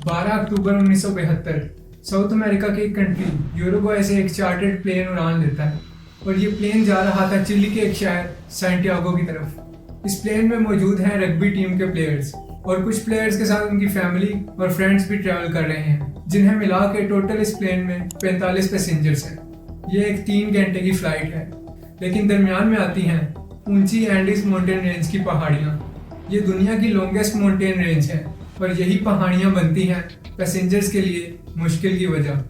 12 अक्टूबर 1972 south America की एक country यूरुग्वाई से एक चार्टर्ड प्लेन उड़ान लेता है और ये प्लेन जा रहा था चिली के एक शहर सैंटियागो की तरफ। इस प्लेन में मौजूद हैं रग्बी टीम के प्लेयर्स और कुछ प्लेयर्स के साथ उनकी फैमिली और फ्रेंड्स भी ट्रैवल कर रहे हैं, जिन्हें मिला के टोटल इस प्लेन में 45 पैसेंजर्स हैं। ये एक 3 घंटे की फ्लाइट है, लेकिन दरमियान में आती हैं ऊंची एंडीज माउंटेन रेंज की पहाड़ियाँ। ये दुनिया की लॉन्गेस्ट माउंटेन रेंज है और यही पहाड़ियाँ बनती हैं पैसेंजर्स के लिए मुश्किल की वजह।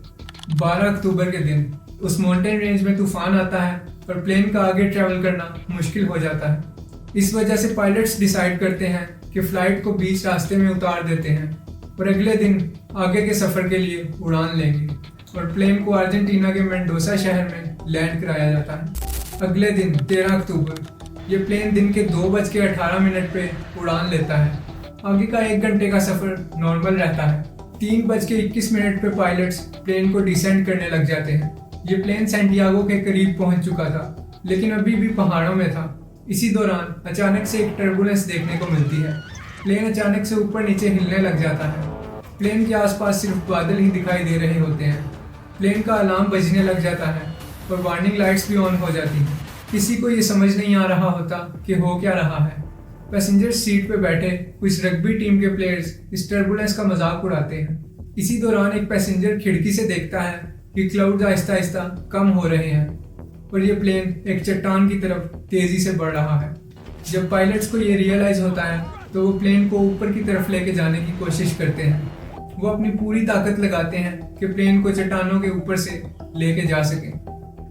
12 अक्टूबर के दिन उस माउंटेन रेंज में तूफान आता है और प्लेन का आगे ट्रैवल करना मुश्किल हो जाता है। इस वजह से पायलट्स डिसाइड करते हैं कि फ्लाइट को बीच रास्ते में उतार देते हैं और अगले दिन आगे के सफ़र के लिए उड़ान लेंगे और प्लेन को अर्जेंटीना के मेंडोसा शहर में लैंड कराया जाता है। अगले दिन 13 अक्टूबर ये प्लेन दिन के 2:18 पे उड़ान लेता है। आगे का 1 घंटे का सफ़र नॉर्मल रहता है। 3:21 पे पायलट्स प्लेन को डिसेंड करने लग जाते हैं। ये प्लेन सैंटियागो के करीब पहुंच चुका था, लेकिन अभी भी पहाड़ों में था। इसी दौरान अचानक से एक टर्बुलेंस देखने को मिलती है। प्लेन अचानक से ऊपर नीचे हिलने लग जाता है। प्लेन के आसपास सिर्फ बादल ही दिखाई दे रहे होते हैं। प्लेन का अलार्म बजने लग जाता है और वार्निंग लाइट्स भी ऑन हो जाती हैं। किसी को ये समझ नहीं आ रहा होता कि हो क्या रहा है। पैसेंजर्स सीट पे बैठे कुछ रग्बी टीम के प्लेयर्स इस टर्बुलेंस का मजाक उड़ाते हैं। इसी दौरान एक पैसेंजर खिड़की से देखता है कि क्लाउड्स आहिस्ता आहिस्ता कम हो रहे हैं और ये प्लेन एक चट्टान की तरफ तेजी से बढ़ रहा है। जब पायलट्स को ये रियलाइज होता है तो वो प्लेन को ऊपर की तरफ लेके जाने की कोशिश करते हैं। वो अपनी पूरी ताकत लगाते हैं कि प्लेन को चट्टानों के ऊपर से लेके जा सकें,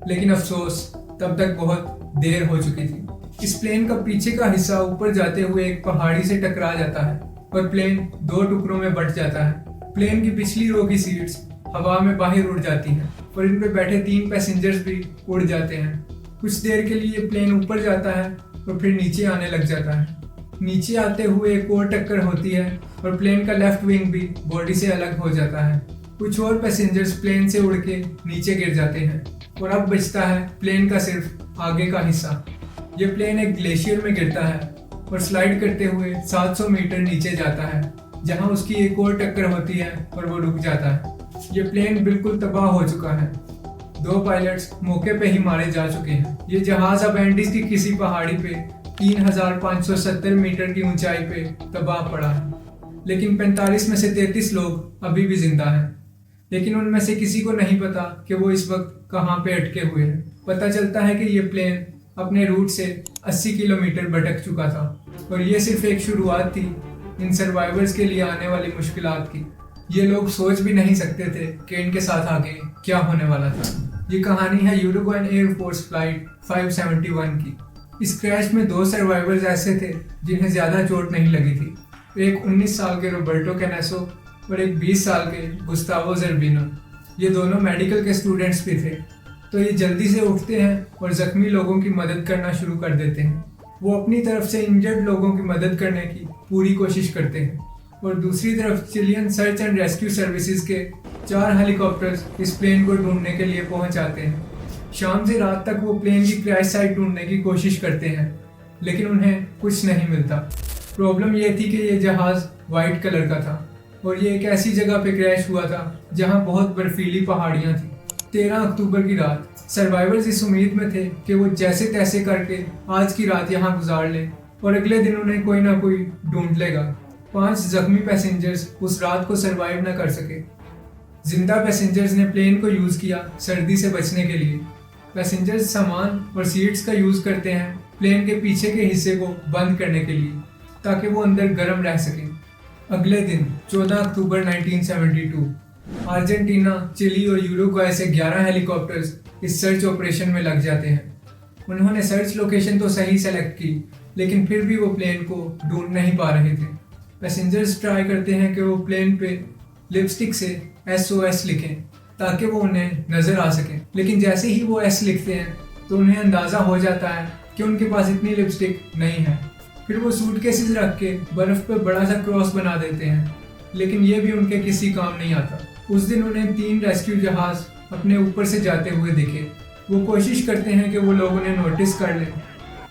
लेकिन अफसोस तब तक बहुत देर हो चुकी थी। इस प्लेन का पीछे का हिस्सा ऊपर जाते हुए एक पहाड़ी से टकरा जाता है और प्लेन 2 टुकड़ों में बंट जाता है। प्लेन की पिछली रो की सीट्स हवा में बाहर उड़ जाती हैं और इन पे बैठे 3 पैसेंजर्स भी उड़ जाते हैं। कुछ देर के लिए प्लेन ऊपर जाता है और फिर नीचे आने लग जाता है। नीचे आते हुए एक और टक्कर होती है और प्लेन का लेफ्ट विंग भी बॉडी से अलग हो जाता है। कुछ और पैसेंजर्स प्लेन से उड़ के नीचे गिर जाते हैं और अब बचता है प्लेन का सिर्फ आगे का हिस्सा। ये प्लेन एक ग्लेशियर में गिरता है और स्लाइड करते हुए 700 मीटर नीचे जाता है, जहां उसकी एक और टक्कर होती है और वो रुक जाता है। ये प्लेन बिल्कुल तबाह हो चुका है। 2 पायलट्स मौके पे ही मारे जा चुके हैं। ये जहाज अब एंडीज की किसी पहाड़ी पे 3570 मीटर की ऊंचाई पे तबाह पड़ा है, लेकिन 45 में से 33 लोग अभी भी जिंदा हैं। लेकिन उनमें से किसी को नहीं पता कि वो इस वक्त कहाँ पे अटके हुए हैं। पता चलता है कि ये प्लेन अपने रूट से 80 किलोमीटर भटक चुका था और ये सिर्फ एक शुरुआत थी इन सर्वाइवर्स के लिए आने वाली मुश्किलात की। ये लोग सोच भी नहीं सकते थे कि इनके साथ आगे क्या होने वाला था। ये कहानी है यूरुग्वाइन एयरफोर्स फ्लाइट 571 की। इस क्रैश में 2 सर्वाइवर्स ऐसे थे जिन्हें ज्यादा चोट नहीं लगी थी। एक 19 साल के रोबर्टो कैनेसो और एक 20 साल के गुस्तावो ज़र्बिनो। ये दोनों मेडिकल के स्टूडेंट्स भी थे, तो ये जल्दी से उठते हैं और जख्मी लोगों की मदद करना शुरू कर देते हैं। वो अपनी तरफ से इंजर्ड लोगों की मदद करने की पूरी कोशिश करते हैं और दूसरी तरफ Chilean search and rescue services के 4 हेलीकॉप्टर्स इस प्लेन को ढूंढने के लिए पहुंच आते हैं। शाम से रात तक वो प्लेन की क्रैश साइट ढूंढने की कोशिश करते हैं, लेकिन उन्हें कुछ नहीं मिलता। प्रॉब्लम ये थी कि ये जहाज वाइट कलर का था और ये एक ऐसी जगह पे क्रैश हुआ था जहाँ बहुत बर्फीली पहाड़ियाँ थी। 13 अक्टूबर की रात सर्वाइवर्स इस उम्मीद में थे कि वो जैसे तैसे करके आज की रात यहाँ गुजार लें और अगले दिन उन्हें कोई ना कोई ढूंढ लेगा। 5 जख्मी पैसेंजर्स उस रात को सरवाइव न कर सके। जिंदा पैसेंजर्स ने प्लेन को यूज किया सर्दी से बचने के लिए। पैसेंजर्स सामान और सीट्स का यूज करते हैं प्लेन के पीछे के हिस्से को बंद करने के लिए, ताकि वो अंदर गर्म रह सके। अगले दिन 14 अक्टूबर 1972 अर्जेंटीना, चिली और यूरुग्वाई से 11 हेलीकॉप्टर्स इस सर्च ऑपरेशन में लग जाते हैं। उन्होंने सर्च लोकेशन तो सही सेलेक्ट की, लेकिन फिर भी वो प्लेन को ढूंढ नहीं पा रहे थे। पैसेंजर्स ट्राई करते हैं कि वो प्लेन पे लिपस्टिक से SOS लिखें ताकि वो उन्हें नजर आ सके, लेकिन जैसे ही वो S लिखते हैं तो उन्हें अंदाजा हो जाता है कि उनके पास इतनी लिपस्टिक नहीं है। फिर वो सूटकेसेस रख के बर्फ पे बड़ा सा क्रॉस बना देते हैं, लेकिन ये भी उनके किसी काम नहीं आता। उस दिन उन्हें 3 रेस्क्यू जहाज अपने ऊपर से जाते हुए दिखे। वो कोशिश करते हैं कि वो लोग उन्हें नोटिस कर लें,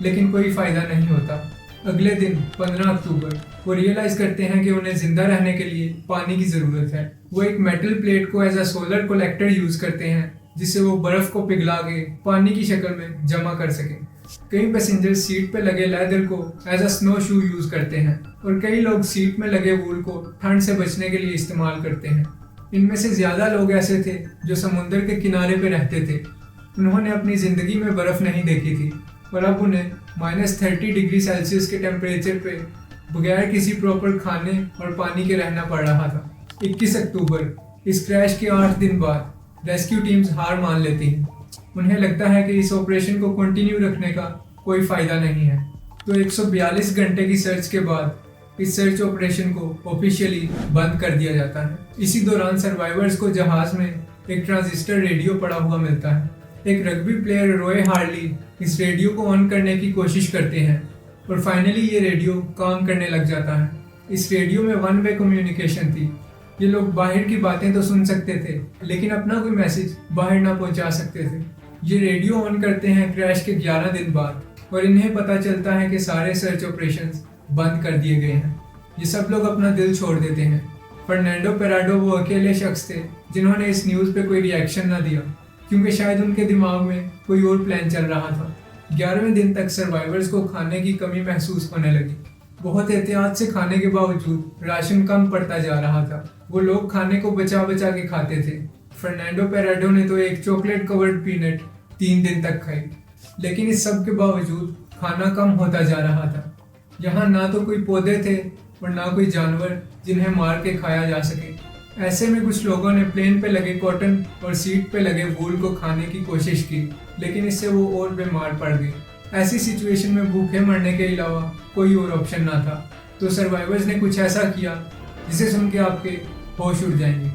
लेकिन कोई फायदा नहीं होता। अगले दिन 15 अक्टूबर वो रियलाइज करते हैं कि उन्हें जिंदा रहने के लिए पानी की जरूरत है। वो एक मेटल प्लेट को as a solar collector use करते हैं, जिससे वो बर्फ को पिघला के पानी की शक्ल में जमा कर सके। कई पैसेंजर सीट पे लगे लेदर को as a snow shoe use करते हैं और कई लोग सीट में लगे वूल को ठंड से बचने के लिए इस्तेमाल करते हैं। इनमें से ज्यादा लोग ऐसे थे जो समुद्र के किनारे पे रहते थे। उन्होंने अपनी जिंदगी में बर्फ नहीं देखी थी और अब उन्हें -30 डिग्री सेल्सियस के टेम्परेचर पे बगैर किसी प्रॉपर खाने और पानी के रहना पड़ रहा था। 21 अक्टूबर, इस क्रैश के 8 दिन बाद रेस्क्यू टीम्स हार मान लेती हैं। उन्हें लगता है कि इस ऑपरेशन को कंटिन्यू रखने का कोई फायदा नहीं है, तो 142 घंटे की सर्च के बाद इस सर्च ऑपरेशन को ऑफिशियली बंद कर दिया जाता है। इसी दौरान सर्वाइवर्स को जहाज में एक ट्रांजिस्टर रेडियो पड़ा हुआ मिलता है। एक रग्बी प्लेयर रॉय हार्ली इस रेडियो को ऑन करने की कोशिश करते हैं और फाइनली ये रेडियो काम करने लग जाता है। इस रेडियो में 1 वे कम्युनिकेशन थी। ये लोग बाहर की बातें तो सुन सकते थे, लेकिन अपना कोई मैसेज बाहर ना पहुंचा सकते थे। ये रेडियो ऑन करते हैं क्रैश के 11 दिन बाद और इन्हें पता चलता है कि सारे सर्च ऑपरेशंस बंद कर दिए गए हैं। ये सब लोग अपना दिल छोड़ देते हैं। फर्नांडो पेराडो वो अकेले शख्स थे जिन्होंने इस न्यूज़ पे कोई रिएक्शन ना दिया, क्योंकि शायद उनके दिमाग में कोई और प्लान चल रहा था। 11वें दिन तक सर्वाइवर्स को खाने की कमी महसूस होने लगी। बहुत एहतियात से खाने के बावजूद राशन कम पड़ता जा रहा था। वो लोग खाने को बचा बचा के खाते थे। फर्नांडो पेराडो ने तो एक चॉकलेट कवर्ड पीनट 3 दिन तक खाई, लेकिन इस सब के बावजूद खाना कम होता जा रहा था। यहाँ ना तो कोई पौधे थे और ना कोई जानवर जिन्हें मार के खाया जा सके। ऐसे में कुछ लोगों ने प्लेन पे लगे कॉटन और सीट पे लगे वूल को खाने की कोशिश की, लेकिन इससे वो और बीमार पड़ गए। ऐसी सिचुएशन में भूखे मरने के अलावा कोई और ऑप्शन ना था, तो सर्वाइवर्स ने कुछ ऐसा किया जिसे सुन के आपके होश उड़ जाएंगे।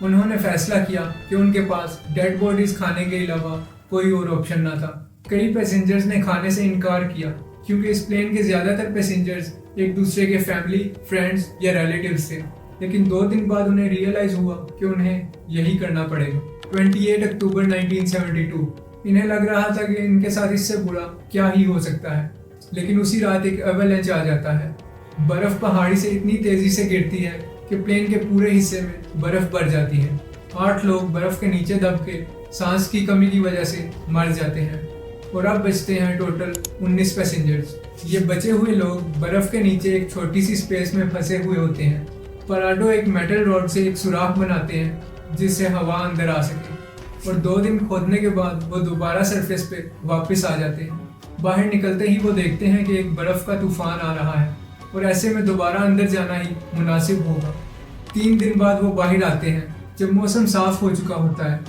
उन्होंने फैसला किया कि उनके पास डेड बॉडीज खाने के अलावा कोई और ऑप्शन ना था। कई पैसेंजर्स ने खाने से इनकार किया, क्योंकि इस प्लेन के ज्यादातर पैसेंजर्स एक दूसरे के फैमिली, फ्रेंड्स या रिलेटिव्स थे। लेकिन 2 दिन बाद उन्हें रियलाइज हुआ कि उन्हें यही करना पड़ेगा। 28 अक्टूबर 1972, इन्हें लग रहा था कि इनके साथ इससे बुरा क्या ही हो सकता है, लेकिन उसी रात एक एवलांच आ जाता है। बर्फ पहाड़ी से इतनी तेजी से गिरती है कि प्लेन के पूरे हिस्से में बर्फ भर जाती है। 8 लोग बर्फ के नीचे दब के सांस की कमी की वजह से मर जाते हैं और अब बचते हैं टोटल 19 पैसेंजर्स। ये बचे हुए लोग बर्फ के नीचे एक छोटी सी स्पेस में फंसे हुए होते हैं। पेराडो एक मेटल रॉड से एक सुराख बनाते हैं जिससे हवा अंदर आ सके, और 2 दिन खोदने के बाद वो दोबारा सरफेस पे वापस आ जाते हैं। बाहर निकलते ही वो देखते हैं कि एक बर्फ का तूफान आ रहा है और ऐसे में दोबारा अंदर जाना ही मुनासिब होगा। 3 दिन बाद वो बाहर आते हैं जब मौसम साफ हो चुका होता है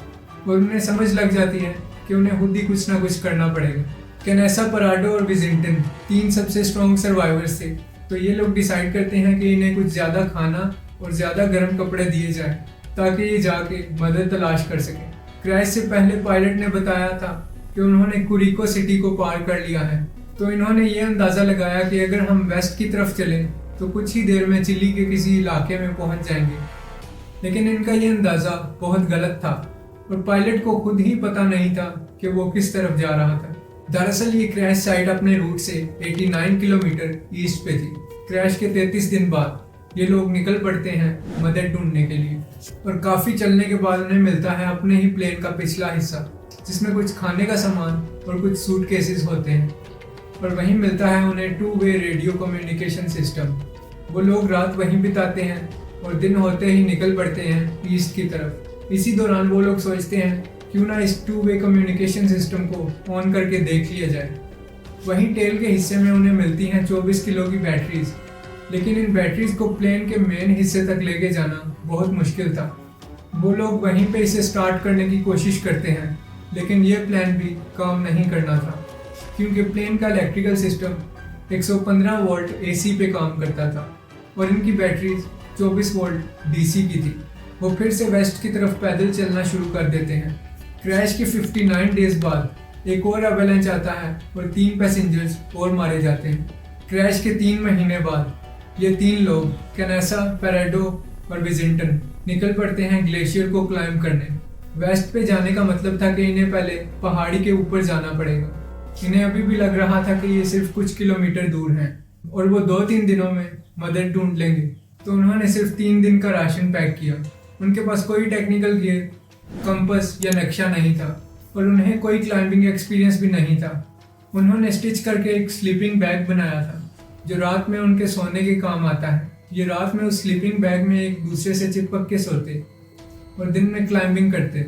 और उन्हें समझ लग जाती है कि उन्हें खुद ही कुछ ना कुछ करना पड़ेगा। कैनेसा, पेराडो और विजिंटन 3 सबसे स्ट्रॉन्ग सर्वाइवर्स थे, तो ये लोग डिसाइड करते हैं कि इन्हें कुछ ज़्यादा खाना और ज़्यादा गर्म कपड़े दिए जाए ताकि ये जाके मदद तलाश कर सके। क्रैश से पहले पायलट ने बताया था कि उन्होंने कुरिको सिटी को पार कर लिया है, तो इन्होंने ये अंदाज़ा लगाया कि अगर हम वेस्ट की तरफ चलें तो कुछ ही देर में चिली के किसी इलाके में पहुंच जाएंगे। लेकिन इनका ये अंदाज़ा बहुत गलत था और पायलट को खुद ही पता नहीं था कि वो किस तरफ जा रहा था। दरअसल ये क्रैश साइट अपने रूट से 89 किलोमीटर ईस्ट पे थी। क्रैश के 33 दिन बाद ये लोग निकल पड़ते हैं मदद ढूंढने के लिए, और काफ़ी चलने के बाद उन्हें मिलता है अपने ही प्लेन का पिछला हिस्सा, जिसमें कुछ खाने का सामान और कुछ सूटकेसेस होते हैं, और वहीं मिलता है उन्हें 2 वे रेडियो कम्युनिकेशन सिस्टम। वो लोग रात वहीं बिताते हैं और दिन होते ही निकल पड़ते हैं ईस्ट की तरफ। इसी दौरान वो लोग सोचते हैं क्यों ना इस 2 वे कम्युनिकेशन सिस्टम को ऑन करके देख लिया जाए। वहीं टेल के हिस्से में उन्हें मिलती हैं 24 किलो की बैटरीज, लेकिन इन बैटरीज को प्लेन के मेन हिस्से तक लेके जाना बहुत मुश्किल था। वो लोग वहीं पे इसे स्टार्ट करने की कोशिश करते हैं, लेकिन ये प्लान भी काम नहीं करना था, क्योंकि प्लेन का इलेक्ट्रिकल सिस्टम 115 वोल्ट AC पे काम करता था और इनकी बैटरीज 24 वोल्ट DC की थी। वो फिर से वेस्ट की तरफ पैदल चलना शुरू कर देते हैं। क्रैश के 59 डेज बाद एक और एवलांच आता है और 3 पैसेंजर्स और मारे जाते हैं। क्रैश के 3 महीने बाद ये 3 लोग, कैनेसा, पेराडो और विजिंटन, निकल पड़ते हैं ग्लेशियर को क्लाइंब करने। वेस्ट पे जाने का मतलब था कि इन्हें पहले पहाड़ी के ऊपर जाना पड़ेगा। इन्हें अभी भी लग रहा था कि ये सिर्फ कुछ किलोमीटर दूर है, और वो 2-3 दिनों में मदद ढूंढ लेंगे। तो उन्होंने सिर्फ 3 दिन का राशन पैक किया। उनके पास कोई टेक्निकल गियर, कंपास या नक्शा नहीं था और उन्हें कोई क्लाइंबिंग एक्सपीरियंस भी नहीं था। उन्होंने स्टिच करके एक स्लीपिंग बैग बनाया था जो रात में उनके सोने के काम आता है। ये रात में उस स्लीपिंग बैग में एक दूसरे से चिपक के सोते और दिन में क्लाइंबिंग करते।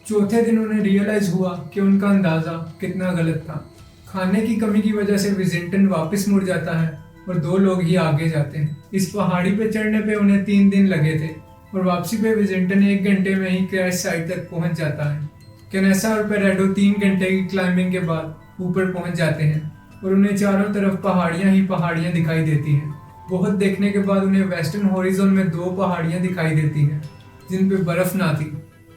चौथे दिन उन्हें रियलाइज हुआ कि उनका अंदाज़ा कितना गलत था। खाने की कमी की वजह से विजिंगटन वापस मुड़ जाता है और 2 लोग ही आगे जाते हैं। इस पहाड़ी पे चढ़ने पे उन्हें 3 दिन लगे थे और वापसी पे विजिंगटन 1 घंटे में ही क्रैश साइट तक पहुंच जाता है। केनेसा और पेरेडो 3 घंटे की क्लाइंबिंग के बाद ऊपर पहुंच जाते हैं और उन्हें चारों तरफ पहाड़ियां ही पहाड़ियां दिखाई देती हैं। बहुत देखने के बाद उन्हें वेस्टर्न हॉरिजॉन में 2 पहाड़ियां दिखाई देती हैं जिन पे बर्फ ना थी।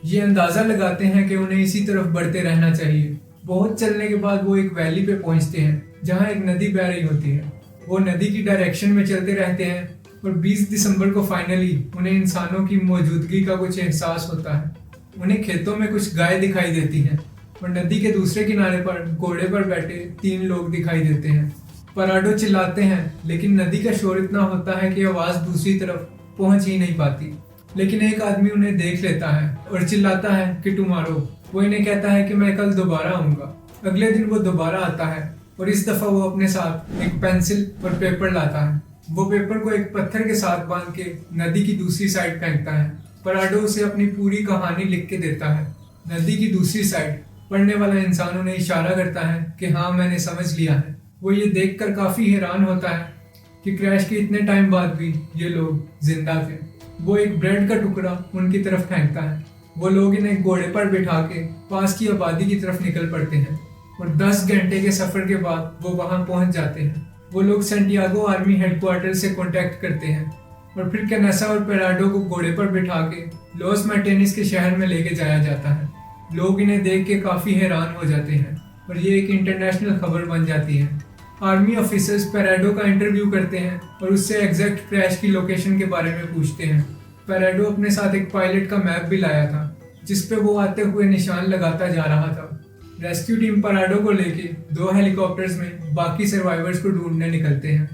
ये अंदाजा लगाते हैं कि उन्हें इसी तरफ बढ़ते रहना चाहिए। बहुत चलने के बाद वो एक वैली पे पहुंचते हैं जहां एक नदी बह रही होती है। वो नदी की डायरेक्शन में चलते रहते हैं और 20 दिसंबर को फाइनली उन्हें इंसानों की मौजूदगी का कुछ एहसास होता है। उन्हें खेतों में कुछ गाय दिखाई देती हैं और नदी के दूसरे किनारे पर घोड़े पर बैठे 3 लोग दिखाई देते हैं। पराडो चिल्लाते हैं लेकिन नदी का शोर इतना होता है कि आवाज दूसरी तरफ पहुंच ही नहीं पाती। लेकिन एक आदमी उन्हें देख लेता है और चिल्लाता है कि टुमारो। वो इन्हें कहता है कि मैं कल दोबारा आऊंगा। अगले दिन वो दोबारा आता है और इस दफा वो अपने साथ एक पेंसिल और पेपर लाता है। वो पेपर को एक पत्थर के साथ बांध के नदी की दूसरी साइड फेंकता है। पराडो उसे अपनी पूरी कहानी लिख के देता है। नदी की दूसरी साइड पढ़ने वाला इंसान उन्हें इशारा करता है कि हाँ मैंने समझ लिया है। वो ये देखकर काफी हैरान होता है कि क्रैश के इतने टाइम बाद भी ये लोग जिंदा थे। वो एक ब्रेड का टुकड़ा उनकी तरफ फेंकता है। वो लोग इन्हें घोड़े पर बिठा के पास की आबादी की तरफ निकल पड़ते हैं और 10 घंटे के सफर के बाद वो वहां पहुंच जाते हैं। वो लोग सैंटियागो आर्मी हेडक्वार्टर से कांटेक्ट करते हैं और फिर केनेसा और पेराडो को घोड़े पर बिठा के लॉस मार्टिनिस के शहर में लेके जाया जाता है। लोग इन्हें देख के काफी हैरान हो जाते हैं और ये एक इंटरनेशनल खबर बन जाती है। आर्मी ऑफिसर्स पेराडो का इंटरव्यू करते हैं और उससे एग्जैक्ट क्रैश की लोकेशन के बारे में पूछते हैं। पेराडो अपने साथ एक पायलट का मैप भी लाया था जिस पे वो आते हुए निशान लगाता जा रहा था। रेस्क्यू टीम पेराडो को लेके 2 हेलीकॉप्टर्स में बाकी सर्वाइवर्स को ढूंढने निकलते हैं।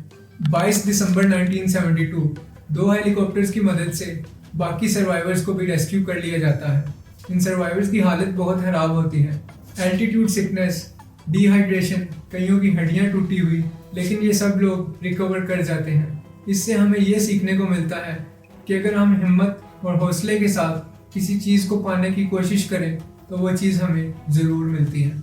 22 दिसंबर 1972 2 हेलीकॉप्टर्स की मदद से बाकी सर्वाइवर्स को भी रेस्क्यू कर लिया जाता है। इन सर्वाइवर्स की हालत बहुत खराब होती है। एल्टीट्यूड सिकनेस, डिहाइड्रेशन, कईयों की हड्डियां टूटी हुई, लेकिन ये सब लोग रिकवर कर जाते हैं। इससे हमें ये सीखने को मिलता है कि अगर हम हिम्मत और हौसले के साथ किसी चीज़ को पाने की कोशिश करें तो वो चीज़ हमें ज़रूर मिलती है।